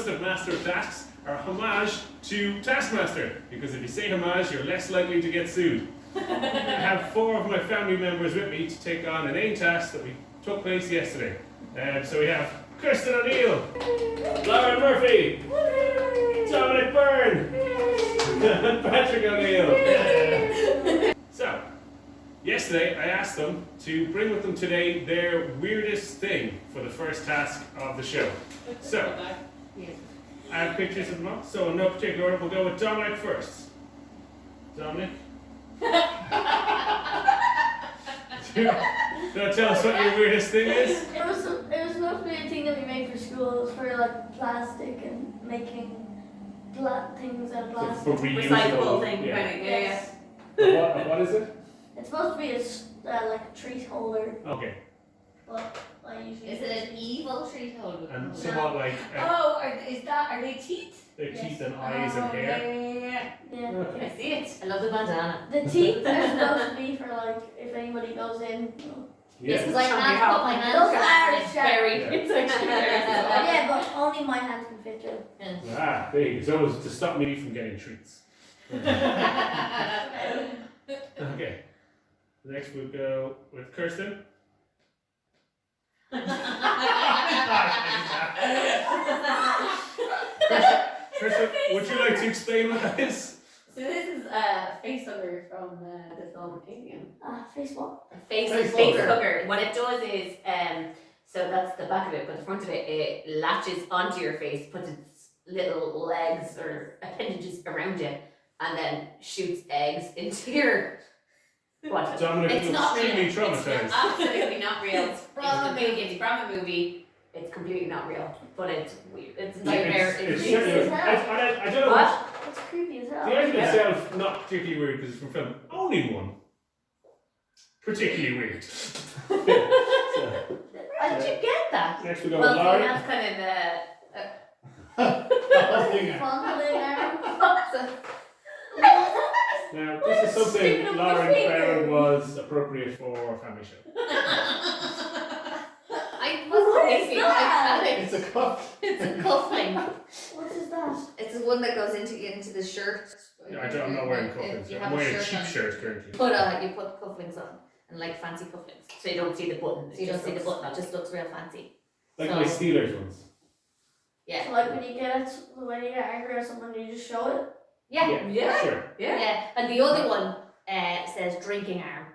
just a master of tasks are homage to Taskmaster, because if you say homage, you're less likely to get sued. I have 4 of my family members with me to take on an A task that we took place yesterday. So we have Kristen O'Neill, Lauren Murphy, Dominic Byrne, and Patrick O'Neill. So, yesterday I asked them to bring with them today their weirdest thing for the first task of the show. So, I have pictures of them up, so in no particular order, we'll go with Dominic first. Dominic? Do you want to tell us what your weirdest thing is? It was supposed to be a thing that we made for school. It was for like plastic and making things out of plastic. So for reusable thing, yeah. kind of, yeah. What is it? It's supposed to be like a treat holder, Okay. but I usually. Is it an evil treat holder? And somewhat like Are they teeth? their Yes. teeth and eyes and hair. Yeah. Okay. I see it. I love the bandana. The teeth are supposed to be for like if anybody goes in. Yes, because Yeah. I can't put my hands Those around are it. It's sharp. very, Yeah. it's actually very Yeah, but only my hands can fit through. Ah, big. It's always to stop me from getting treats. Okay. Next we'll go with Kirsten. Kirsten, would you like to explain what that is? So this is a face hugger from the film Alien. Face what? A face Face hugger. hugger. What it does is, so that's the back of it, but the front of it, it latches onto your face, puts its little legs or appendages around you, and then shoots eggs into your. What? Dominic It's looks not real. extremely It's traumatized. absolutely not real. It's from a movie. It's from a movie. It's completely not real, but it's weird. It's a nightmare. It's creepy certainly- as hell. I don't know. What? It's creepy as hell. The item itself, not particularly weird because it's from film. Only one. Particularly weird. So, How did you get that? next we go Well, with see, Lauren. that's kind of Fondling arm. Now, this is something Sticking up the Lauren finger. found was appropriate for a family show. I wasn't What is thinking. that? It's a cuff. It's a cuffling. What is that? It's the one that goes into the shirt. I'm not wearing cufflinks. You I'm have wearing a a cheap shirt shirt currently. on. You put cufflinks on, and like fancy cufflinks, so you don't see the button. So you don't see the button. It just looks real fancy. Like So- my Steelers ones. Yeah. So like when you get angry or something, you just show it. Yeah. Sure. Yeah. And the other one says drinking arm.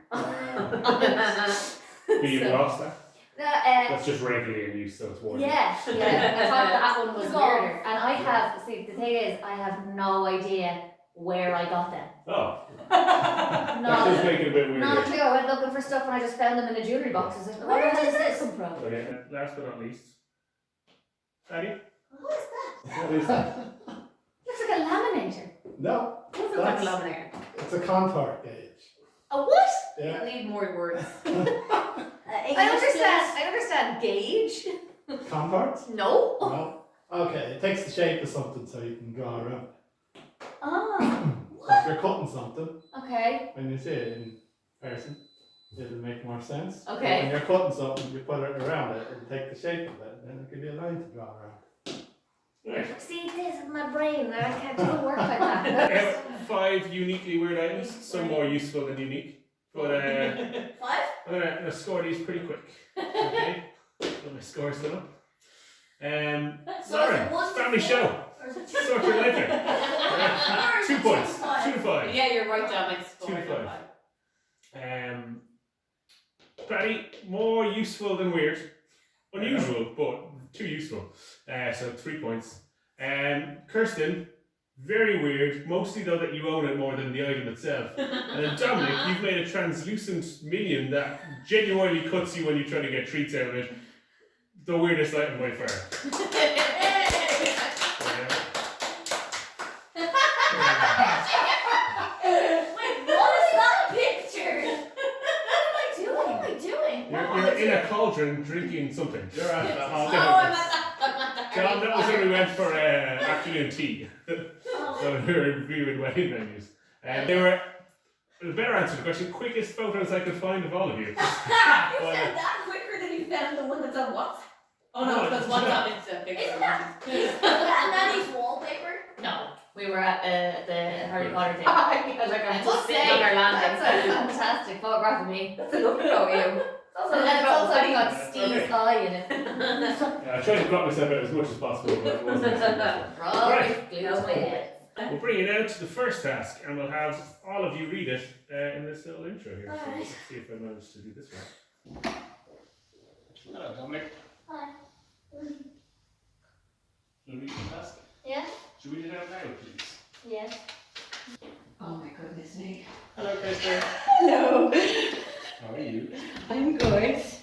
Do you So- cross that? No, That's just regularly in use, so it's water. yeah. I thought that one was It's all- weirder. And I have, see, the thing is, I have no idea where I got them. Oh, that does No, make it a bit weird. not a clue. I went looking for stuff and I just found them in a jewellery box. I was like, where does this come from? Okay, and last but not least. Daddy? What is that? What is that? Looks like a laminator. No, Doesn't look like a laminator. it's a contour gauge. A what? Yeah. I need more words. English, I understand gauge. Contours? No. No. Okay, it takes the shape of something so you can draw around it. Ah. So if you're cutting something, Okay. when you see it in person, it'll make more sense. But Okay. when you're cutting something, you put it around it and take the shape of it, and then it'll give you a line to draw around. Right. See, this is my brain. I can't do work like that. 5 uniquely weird items, some more useful than unique. But Five? I'm gonna score these pretty quick. Okay? Put my scores down. So is Lauren, it 1 to family 4? show. Or is it Sort your life out. Or is 2 it points. 2 to 5? 2 to 5. Yeah, you're right, Dominic. 2 to 5. Patty, more useful than weird. Unusual, but too useful. So 3 points. Kirsten, very weird, mostly though that you own it more than the item itself. And then Dominic, you've made a translucent minion that genuinely cuts you when you try to get treats out of it. The weirdest item by far. Wait, what is that picture? What What am I doing? You're in a cauldron drinking something. You're at a I'm at the John, that was when we went for afternoon tea. Oh. So we were reviewing wedding venues. And they were, the better answer to the question, quickest photos I could find of all of you. You said that quicker than you found the one that's on WhatsApp. Oh no, because WhatsApp is a picture. Isn't that We were at the Harry Potter thing. I was like, I'm I just must sitting say, on our landing. that's a fantastic photograph of me. That's a lovely photo of you. And it's also got Okay. Steve's eye in it. I tried to block myself out as much as possible, but it wasn't successful. Right. Glued to my head. We'll bring it out to the first task, and we'll have all of you read it in this little intro here. So Alright. let's see if I manage to do this right. Hello, Dominic. Hi. Will you read the task? Yeah? Should we read it out loud, please? Yes. Oh my goodness me. Hello, Krista. Hello. How are you? I'm good. This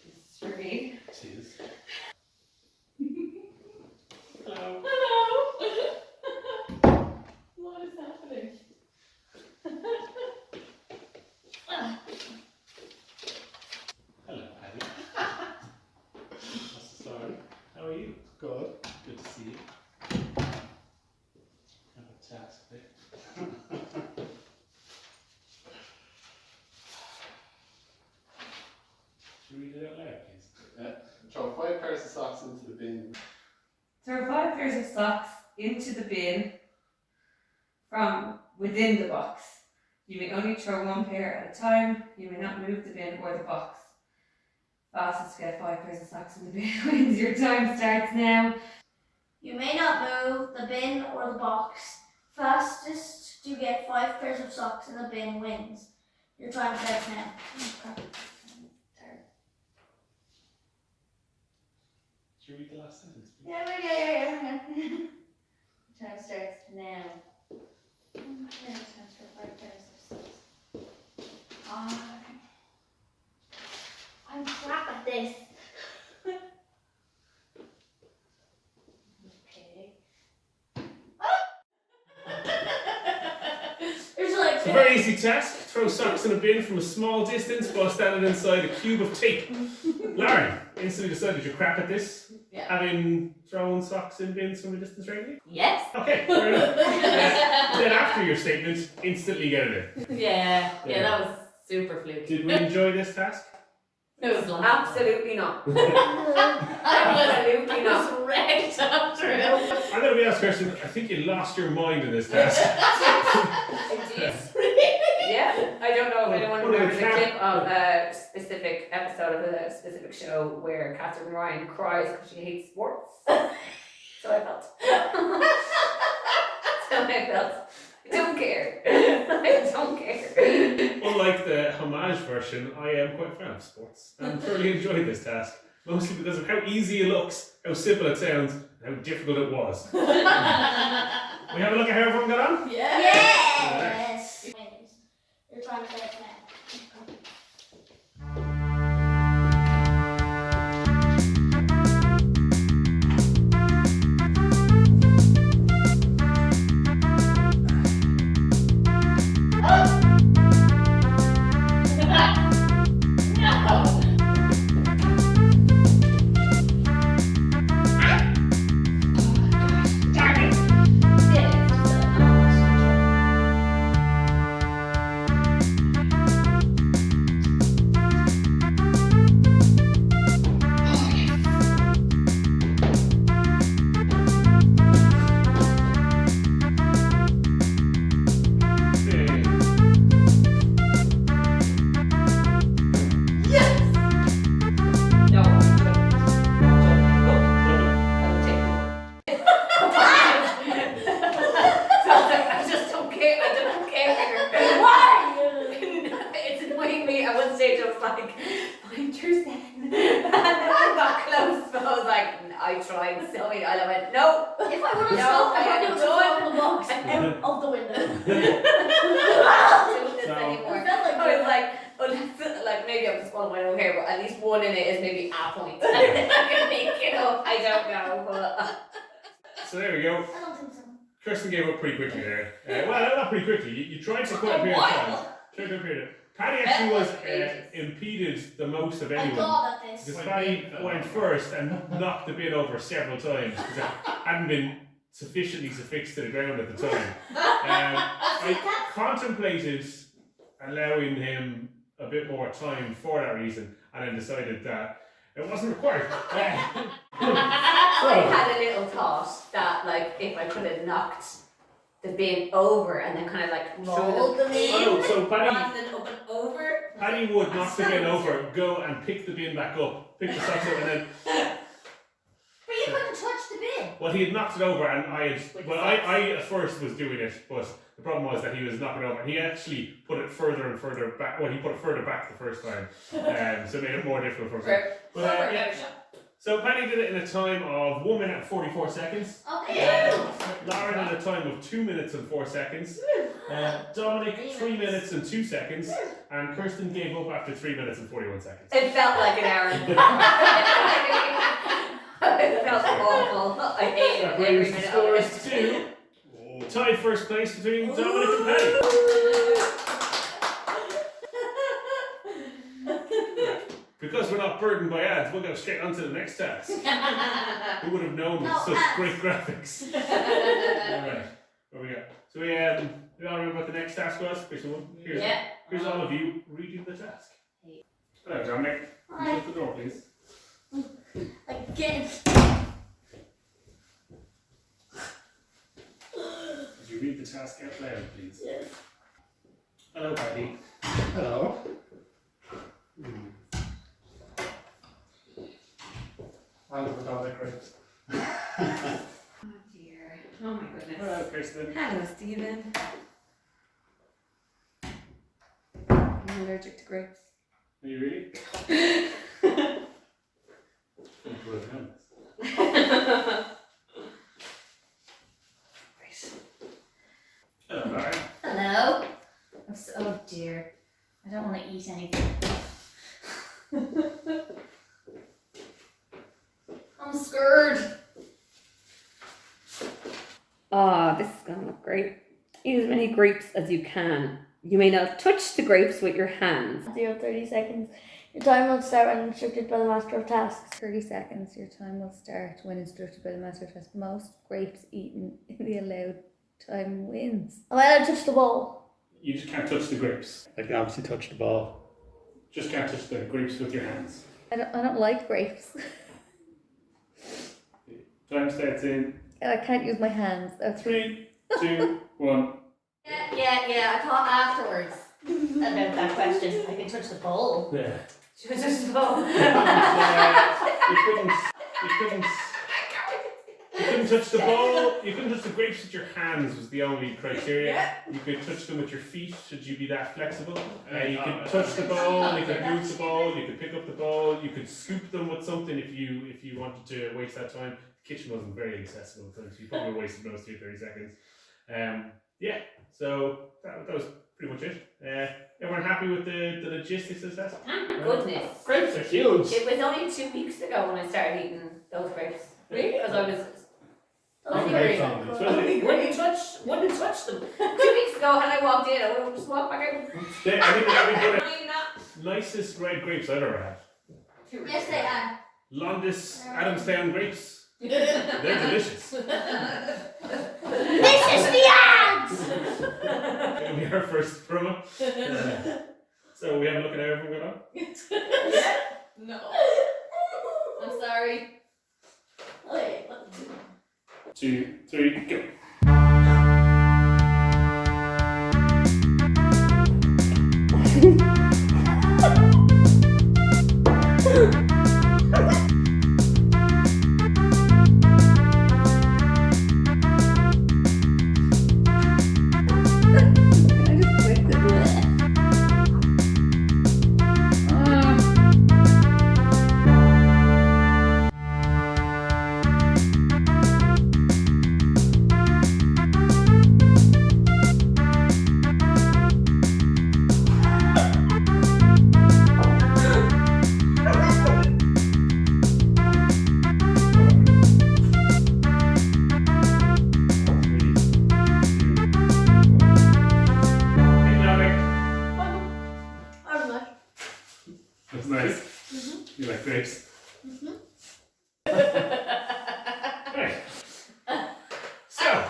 is for me. Cheers. Hello. Hello. What is happening? Hello, Paddy. What's the story? How are you? Good. Good to see you. Have a task there. Should we read it out loud, please? Throw 5 pairs of socks into the bin. Throw 5 pairs of socks into the bin from within the box. You may only throw 1 pair at a time. You may not move the bin or the box. Fastest to get 5 pairs of socks in the bin wins. Your time starts now. You may not move the bin or the box. Fastest to get 5 pairs of socks in the bin wins. Your time starts now. Okay. Should we read the last sentence, please? Yeah. Time starts now. Time for 5 pairs of socks. I'm crap at this. Okay. There's like It's a very easy task. Throw socks in a bin from a small distance while standing inside a cube of tape. Lauren, instantly decided you're crap at this. Yeah. Having thrown socks in bins from a distance regularly? Yes. Okay, fair enough. Then after your statement, instantly get it in. Yeah, that was super fluky. Did we enjoy this task? No, absolutely not. Absolutely I not. was wrecked after it. I'm going to be asked a question. I think you lost your mind in this task. Yeah, I don't know if anyone Well, remembers a they clip can't- of a specific episode of a specific show where Catherine Ryan cries because she hates sports. So I felt. I don't care. I don't care. Unlike the homage version, I am quite a fan of sports and thoroughly enjoyed this task. Mostly because of how easy it looks, how simple it sounds, and how difficult it was. We have a look at how everyone got on? Yes. Your time starts now. No, I just don't care. I don't care. Why? It's annoying me. At one stage, I was like, find your zen. And then I got close, but I was like, I tried so many. And I went, no. If I would have No, stopped, I I probably am would have done. thrown the box out of the window. I'm not doing this So- anymore. I felt like I was like, well, that's, like maybe I'm disqualified over here, but at least one in it is maybe a point. I can make it up. I don't know, but So there we go. I don't think so. Kirsten gave up pretty quickly there. Well, not pretty quickly. You tried to put a period of time. Tried to a period. Paddy actually was impeded the most of I'm anyone. god at this. Because Paddy went first and knocked the bin over several times because it hadn't been sufficiently affixed to the ground at the time. I contemplated allowing him a bit more time for that reason and then decided that it wasn't required. I had a little thought that like if I could have knocked the bin over and then kind of like rolled them in. Oh, so Rather Paddy, than up and over. Paddy would knock the bin over, go and pick the bin back up, pick the socks up, and then. But you couldn't touch the bin. Well, he had knocked it over, and I at first was doing it, but the problem was that he was knocking it over. He actually put it further and further back. Well, he put it further back the first time, so it made it more difficult for him. But, yeah. So Paddy did it in a time of 1 minute and 44 seconds. Okay. Lauren in a time of 2 minutes and 4 seconds. Dominic 3 minutes and 2 seconds, and Kirsten gave up after 3 minutes and 41 seconds. It felt like an hour. It felt awful. I hated That every brings the minute of scores it. to tied first place between Dominic and Paddy. Because we're not burdened by ads, we'll go straight on to the next task. Who would have known with such great graphics? Alright, what we got? So we all remember what the next task was? Here's all of you reading the task. Hello, Dominic. Hi. Shut the door, please. Again. Could you read the task out loud, please? Yes. Hello, Paddy. Hello. I'm the Dominic grapes. Oh dear. Oh my goodness. Hello, Kirsten. Hello, Stephen. I'm allergic to grapes. Are you really? Hello, Lauren. Hello. Oh dear. I don't want to eat anything. I'm scared. This is going to look great. Eat as many grapes as you can. You may not touch the grapes with your hands. 30 seconds. Your time will start when instructed by the master of tasks. 30 seconds, your time will start when instructed by the master of tasks. Most grapes eaten in the allowed time wins. Am I allowed to touch the bowl? You just can't touch the grapes. I can obviously touch the ball. Just can't touch the grapes with your hands. I don't like grapes. Time starts in And I can't use my hands. That's 3, 2, 1. Yeah, I thought afterwards about that question. I can touch the bowl. Yeah. Should I touch the bowl? You couldn't touch the ball. You couldn't touch the grapes with your hands was the only criteria. You could touch them with your feet. Should you be that flexible? You could touch the ball. You could move the ball. You could pick up the ball. You could scoop them with something if you wanted to waste that time. The kitchen wasn't very accessible, so you probably wasted most of your 30 seconds. So that was pretty much it. Everyone happy with the logistics of that? Thank goodness. Grapes are huge. It was only 2 weeks ago when I started eating those grapes. Really? Because I was Grapes on these. wouldn't touch them. 2 weeks ago when I walked in, I would have just walked back out. I think they're the nicest red grapes I've ever had. Yes, they are. Longest Adamstown grapes. They're delicious. This is the ads! It'll be our first promo. So we have a look at how everyone got on. No. I'm sorry. Okay. 2, 3, go. That's nice. You like grapes? Right. So,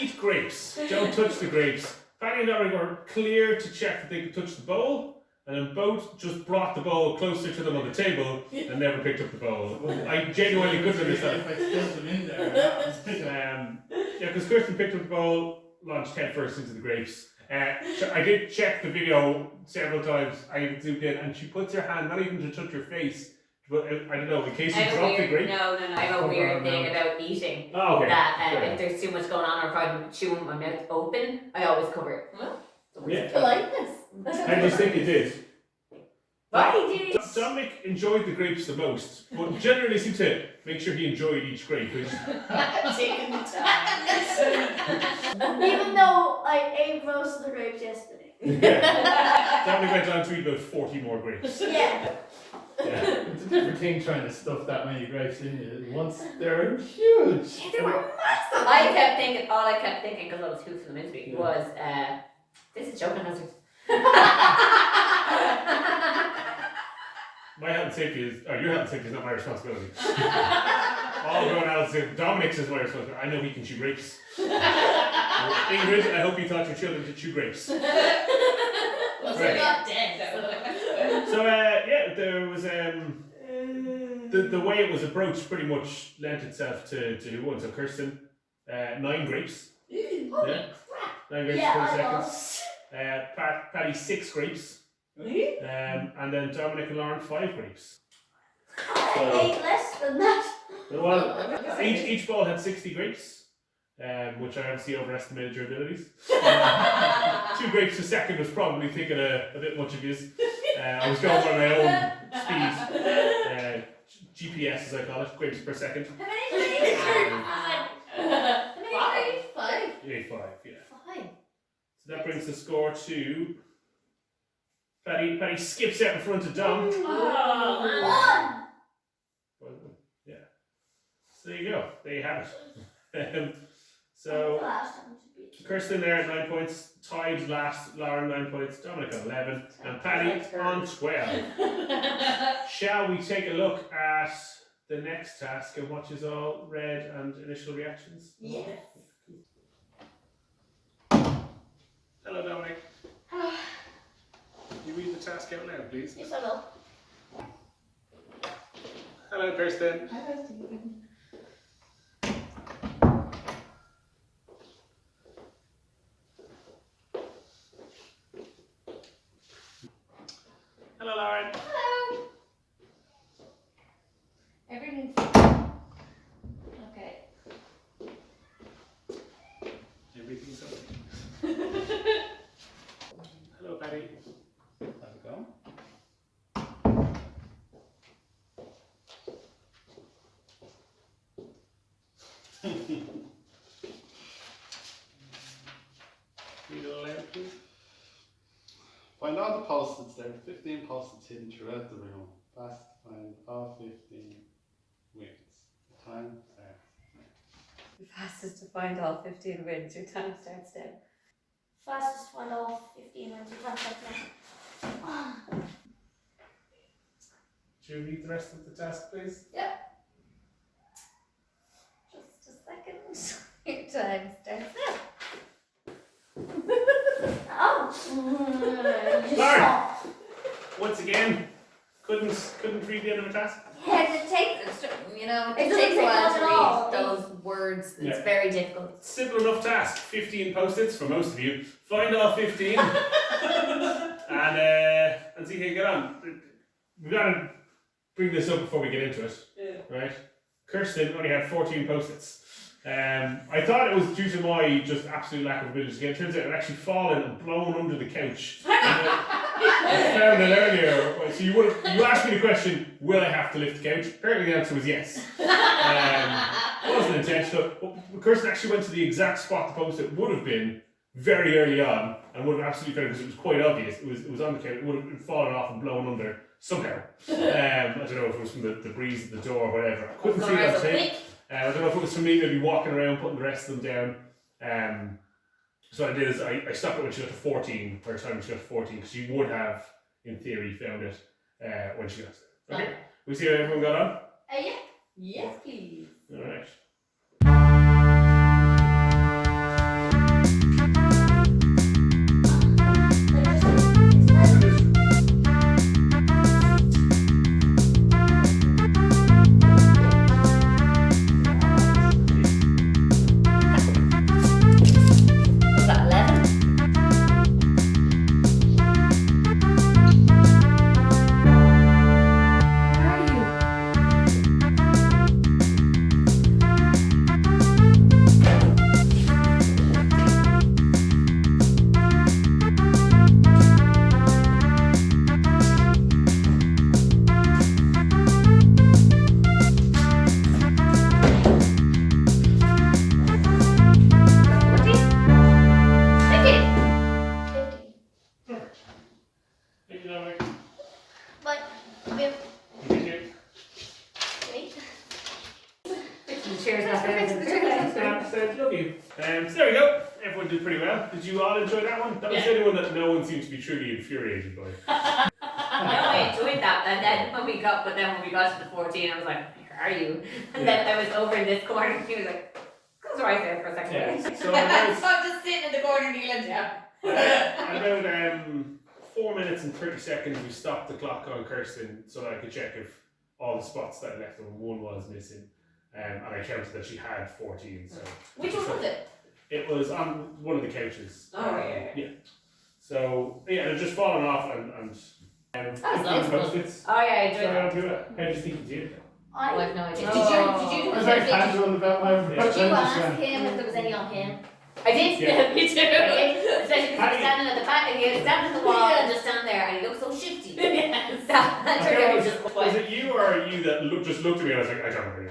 eat grapes. Don't touch the grapes. Paddy and Lauren were clear to check that they could touch the bowl. and then both just brought the bowl closer to them on the table and never picked up the bowl. I genuinely couldn't understand. If I spilled them in there. Yeah, because Kirsten picked up the bowl, launched head first into the grapes. So I did check the video several times. I zoomed in, and she puts her hand not even to touch her face, but I don't know, in case you drop the grape. No. I have a weird thing about eating. Oh, okay. That if there's too much going on or if I'm chewing with my mouth open, I always cover it. Yeah. Politeness. How do you think you did? Why did you? Dominic enjoyed the grapes the most, but generally seemed to make sure he enjoyed each grape. Which, Taking the time. Even though I ate most of the grapes yesterday. yeah. Dominic went on to eat about 40 more grapes. Yeah. Yeah. It's a different thing trying to stuff that many grapes in you. Once they're huge. They were massive. All I kept thinking, because I was hoofing them into me, was, this is choking hazard. My health and safety is, or your health and safety is not my responsibility. All everyone else is, Dominic's is my responsibility. I know he can chew grapes. Ingrid, I hope you taught your children to chew grapes. Well, Right. they're not dead, So, yeah, there was, the way it was approached pretty much lent itself to who won. So Kirsten, 9 grapes. Holy Yeah. 9 grapes, Yeah, 20 I seconds. lost. Patty, 6 grapes. And then Dominic and Lauren, 5 grapes. I ate less than that. Well, each ball had 60 grapes, which I obviously overestimated your abilities. 2 grapes a second was probably thinking a bit much of his. I was going by my own speed. GPS, as I call it, grapes per second. How many did I eat? 5. 5, yeah. 5. So that brings the score to Patty skips out in front of Dom. One. Yeah. So there you go. There you have it. So Last time to beat. Kirsten there at 9 points, tied last, Lauren 9 points, Dominic on 11, and Patty on 12. Shall we take a look at the next task and watch us all read and initial reactions? Yes. Hello, Dominic. Hello. You read the task out loud, please. Yes, I will. Hello, Kirsten. Hello, Lauren. Hello. Everything's okay. Everything's okay. Hello, Patty. How's it going? Read it aloud, please. Find all the post-its. There are 15 post-its hidden throughout the room. Fast to find all 15 wins. The time starts. The fastest to find all 15 wins. Your time starts then. Fastest one of 15 wins. You can't touch me. Should you read the rest of the task, please? Just a second. Your time starts now. Oh. Just Lauren. stop. Once again, couldn't read the end of a task. It takes, you know, It it doesn't takes a take while long at to all. read those words. Yeah. It's very difficult. Simple enough task. 15 post-its for most of you. Find all 15 and see how you get on. We've got to bring this up before we get into it, right? Kirsten only had 14 post-its. I thought it was due to my just absolute lack of ability to get it. Turns out it had actually fallen and blown under the couch. I found it earlier. So you asked me the question, will I have to lift the couch? Apparently the answer was yes. It wasn't intentional. But Kirsten actually went to the exact spot the post-it would have been very early on and would have absolutely found it because it was quite obvious. It was on the couch. It would have fallen off and blown under somehow. I don't know if it was from the breeze at the door or whatever. I couldn't see that tape. I don't know if it was for me maybe walking around putting the rest of them down. So what I did is I stopped it when she got to 14, per time she got to 14, because she would have, in theory, found it when she got there. Okay, we see how everyone got on? Yeah. Yes, please. Alright. chairs got there. Sounds lovely. So there we go. Everyone did pretty well. Did you all enjoy that one? That was the only one that no one seemed to be truly infuriated by. I enjoyed that, and then when we got to the 14, I was like, where are you? And then I was over in this corner, and he was like, close your eyes there for a second. Yeah. So I'm just sitting in the corner kneeling down. at about 4 minutes and 30 seconds, we stopped the clock on Kirsten so that I could check if all the spots that I left on one was missing. And I counted that she had 14. So Which one was it? it was on one of the couches. Oh, yeah. So yeah, it had just fallen off and That was nice. post-its. Oh, yeah, I enjoyed So that. I'll do it. How do you think you did? I have no idea. Oh. Did you I was do very it? casual about my approach. Did you I just ask went, him if there was any on him? I did. Yeah. Me too. Especially because he How was do you- standing at the back, and he was standing at the wall and just stand there, and he looked so shifty. I can't remember, was it you or you that just looked at me and I was like, I don't know.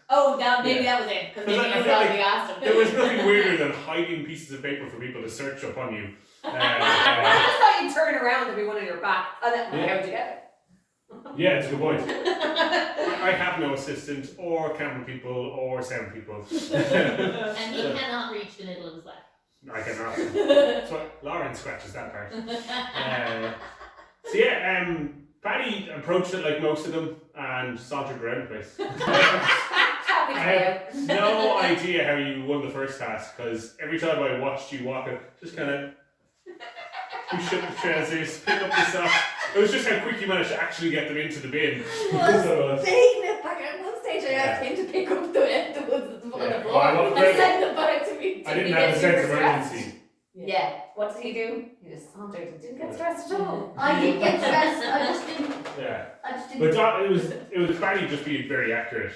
Oh, maybe that was it. Because Because maybe I you feel like probably asked him. There was nothing weirder than hiding pieces of paper for people to search upon you. I just thought you'd turn around and be one on your back. And then, Yeah. how'd you get Yeah, it's a good point. I have no assistant or camera people or sound people. And he cannot reach the middle of his lap. I cannot. So Lauren scratches that part. So yeah, Paddy approached it like most of them and sauntered around the place. I have no idea how you won the first task because every time I watched you walk it, just kind of push up the trousers, pick up the socks. It was just how quick you managed to actually get them into the bin. So, taking it back at one stage. I asked him to pick up the ones on the Yeah. floor Well, I wasn't and ready. send them back to me. I didn't have a sense of urgency. Yeah. What did he do? He just sauntered and didn't get stressed at all. I did get stressed. I just didn't. Yeah. I just But didn't. it was Paddy just being very accurate.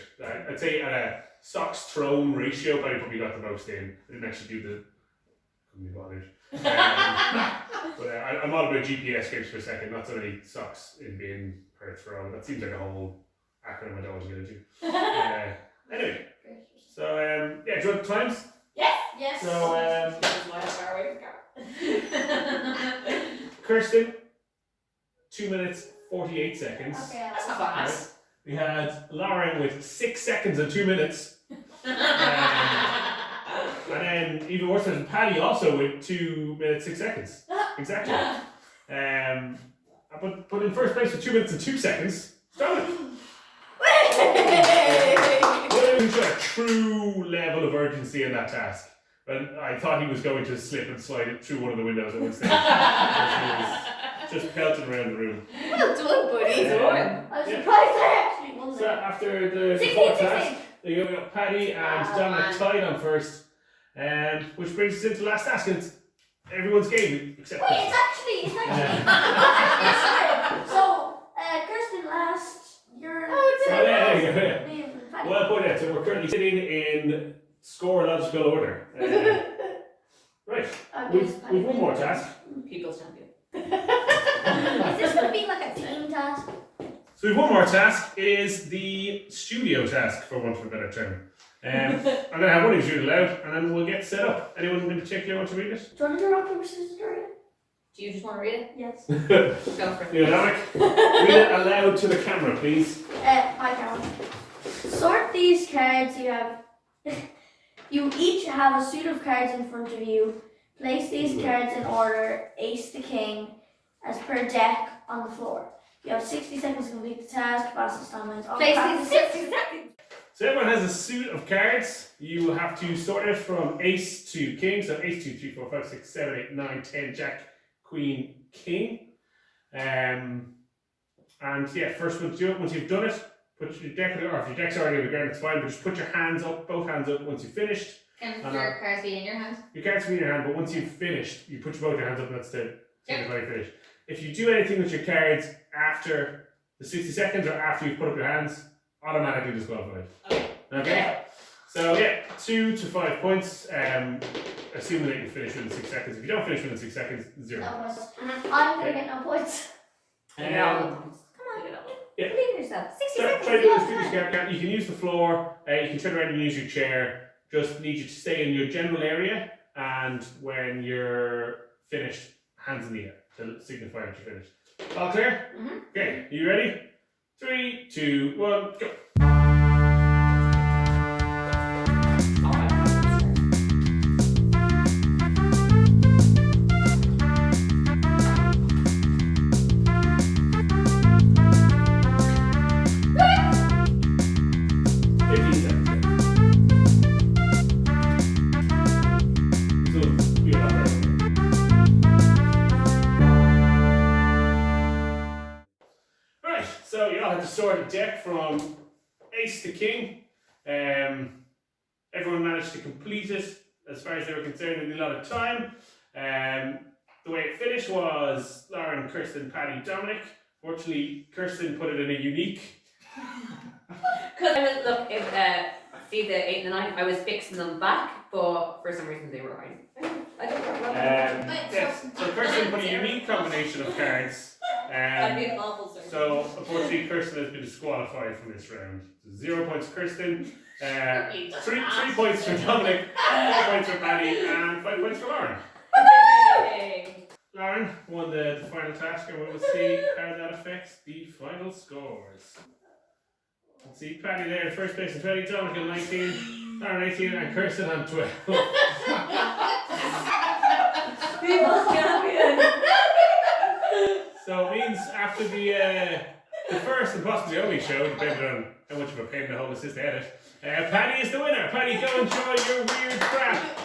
I'd say at a socks thrown ratio, Paddy probably got the most in. I didn't actually do the. Couldn't be bothered. But I'm all about GPS games for a second. Not so many socks in bin per throw. That seems like a whole acronym I don't want to get into. Anyway, so yeah, do you want the times? Yes. So This is why I'm far away from camera. Kirsten, 2 minutes 48 seconds. Okay. That's not fast. We had Lauren with 6 seconds and 2 minutes. And then even worse than Paddy also with 2 minutes 6 seconds. Exactly. But in first place with 2 minutes and 2 seconds, Dominic. Who showed a true level of urgency in that task. But I thought he was going to slip and slide it through one of the windows at one stage. He was just pelting around the room. Well done, buddy. Yeah. I was Yeah. surprised I actually won So that. after the 16, fourth 16. task, we got Paddy and Oh, Dominic man. tied on first. Which brings us into the last task, and it's everyone's game except Wait, Kirsten. it's actually. Sorry. So, Kirsten last. You're. Oh, it's Oh, yeah, there you go. Yeah. Me and Paddy. Well put out. So we're currently sitting in score logical order. Right, Okay, we've one more task. People's champion. Is this going to be like a team task? So we've one more task. It is the studio task, for want of a better term. I'm going to have one of you read it aloud, and then we'll get set up. Anyone in particular want to read it? Do you want to do rock, paper, scissors, or it? Do you just want to read it? Yes. Go for it. Yeah, Dominic, read it aloud to the camera, please. Hi, Carol. Sort these cards you have. You each have a suit of cards in front of you. Place these cards in order, ace to king, as per deck on the floor. You have 60 seconds to complete the task. Fastest time wins. Place these 60 seconds. So everyone has a suit of cards. You have to sort it from ace to king. So ace, 2, 3, 4, 5, 6, 7, 8, 9, 10, jack, queen, king. And yeah, first one to do it. Once you've done it, put your deck, or if your deck's already on the ground, it's fine, but just put your hands up, both hands up once you've finished. Can I your know. cards be in your hand? Your cards will be in your hand, but once you've finished, you put both your hands up and that's the signify you finished. If you do anything with your cards after the 60 seconds or after you've put up your hands, automatically disqualified. Okay? So yeah, 2 to 5 points, assuming that you finish within 6 seconds. If you don't finish within 6 seconds, 0. No points. I'm going to get no points. You get all the Um, points. Come on. Yeah. Believe in yourself. 60 Try seconds. to is do a as long quick as you time. can. You can use the floor, you can turn around and use your chair. Just need you to stay in your general area, and when you're finished, hands in the air to signify that you're finished. All clear? Mhm. Okay, you ready? 3, 2, 1, go. sorted deck from ace to king. Everyone managed to complete it as far as they were concerned in a lot of time. The way it finished was Lauren, Kirsten, Paddy, Dominic. Fortunately, Kirsten put it in a unique. Because I was, look, if, see the 8 and the 9, I was fixing them back, but for some reason they were mine. I don't know. Yes, so Kirsten put a unique combination of cards. I'd be an awful servant. So unfortunately, Kirsten has been disqualified from this round. So 0 points for Kirsten, 3 points for Dominic, 4 points for Paddy, and 5 points for Lauren. Yay. Lauren won the final task, and we will see how that affects the final scores. Let's see, Paddy there in first place in 20, Dominic on 19, Lauren 18, and Kirsten on 12. People's champion. So it means after the first and possibly only show, depending on how much of a pain in the hole this is to edit, Paddy is the winner. Paddy, go enjoy your weird crap.